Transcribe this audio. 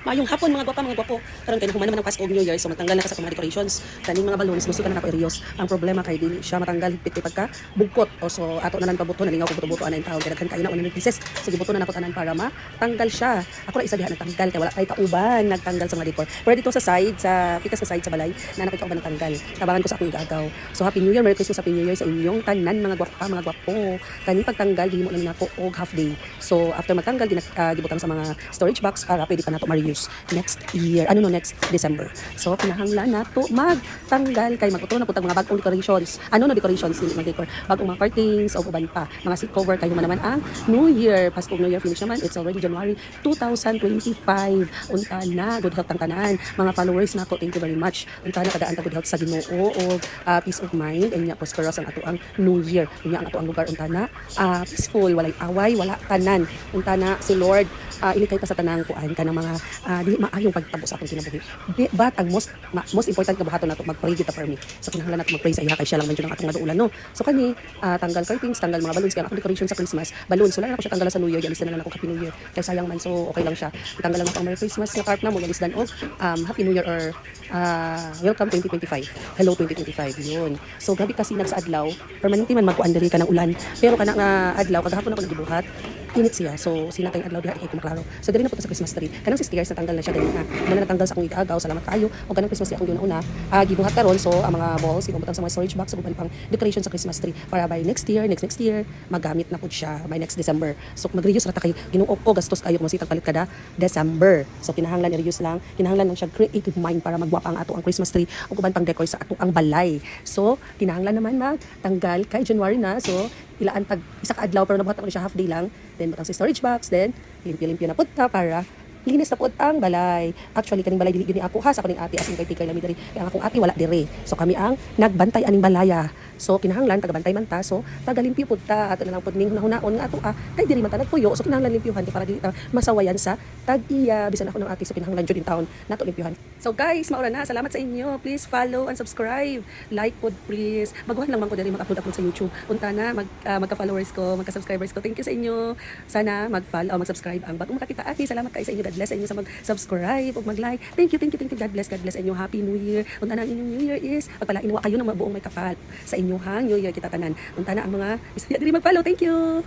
Maayong hapon mga gwapo. Karon kay human naman ang Pasko ug New Year, so matanggal na ka sa mga decorations. Kaning mga balloons gusto ka na ako i-reuse. Ang problema kay dili siya matanggal higpit pagka bugkot. O so ato na lang pabuto nalingaw ko buto-buto ana in taon kay daghan kayo na 100 pieces. Sige buto na nako tanan para matanggal siya. Ako ra isa diha nagtanggal kay wala kay kauban nagtanggal sa mga decor. Pero dito sa side sa pikas sa side sa balay na nakita ko ba nagtanggal. Tabangan ko sa akong igagaw. So Happy New Year, Merry Christmas, Happy New Year sa inyong tanan mga gwapo. Kani pagtanggal gihimo lang nako og half day. So after matanggal gibutang sa mga storage box para pwede pa nato ma-reuse next year, next December. So kinahanglan nato magtanggal kay magutro na pud mga bagong decorations. Decorations dili mag-decor, bagong mga curtains o uban pa. Mga seat cover kayo man naman ang New Year, Pasko New Year finish naman. It's already January 2025. Unta na good health ang tanan. Mga followers nako, thank you very much. Unta na kadaan ta good health sa Ginoo o peace of mind and nya prosperous ang ato ang New Year. Nya ang ato ang lugar unta na peaceful, walay away, wala tanan. Unta na si Lord ilikay pa sa tanang kuan kanang mga di maayong pagtabo sa atong kinabuhi. But ang most important kabuhaton nato mag-pray kita for me. So kinahanglan nato mag-pray sa iya kay siya lang man jud ang atong naduulan no. So kani tanggal curtains, tanggal mga balloons kay ako decoration sa Christmas. Balloons wala na ako siya tanggal sa New Year, gilis na lang ako Happy New Year. Kay sayang man so okay lang siya. Tanggal lang ako ang Merry Christmas nga card na mo gilis dan og Happy New Year or welcome 2025. Hello 2025 yun. So grabe kasi sa adlaw, permanente man magkuan diri kanang ulan. Pero kana nga adlaw kagahapon ako nagibuhat init siya. So sinatay adlaw diha kay kumaklaro. So diri na punta sa Christmas tree. Kanang si stairs natanggal na siya diri na. Muna natanggal sa akong igagaw. Salamat kaayo. O kanang Christmas tree akong ginauna. Gibuhat karon so ang mga balls ibutang sa mga storage box ug pang decoration sa Christmas tree para by next year magamit na pud siya by next December. So mag-reuse ra ta kay Ginoo ko gastos kayo kung sitang palit kada December. So kinahanglan i-reuse lang. Kinahanglan lang siya creative mind para magwapa ang ato ang Christmas tree ug uban pang decor sa ato ang balay. So kinahanglan naman magtanggal kay January na. So ilaan tag isa ka adlaw pero nabuhat na siya half day lang. Then butang si storage box, then limpyo-limpyo na pud ta para linis na pud ang balay. Actually kaning balay dili gini ako ha sa kaning ate asin kay tikay lami diri. Kaya ang akong ate wala diri. So kami ang nagbantay aning balaya. So kinahanglan tagabantay man ta. So tagalimpyo pud ta ato na lang pud ning hunahunaon nga ato kay diri man ta nagpuyo. So kinahanglan limpyuhan para dili masawayan sa tag-iya bisan ako ng ate. So kinahanglan jud in taon nato limpyuhan. So guys, maura na. Salamat sa inyo. Please follow and subscribe. Like pud please. Baguhan lang man ko diri mag-upload sa YouTube. Punta na magka-followers ko, magka-subscribers ko. Thank you sa inyo. Sana mag-follow, mag-subscribe ang bagong makakita ate. Salamat kayo sa inyo. God bless sa inyo sa mag-subscribe o mag-like. Thank you. God bless sa inyo. Happy New Year. Unta na ang inyong New Year is pagpalain wa kayo ng mabuong may kapal sa inyong New Year kita tanan. Unta na ang mga diri mag-follow. Thank you.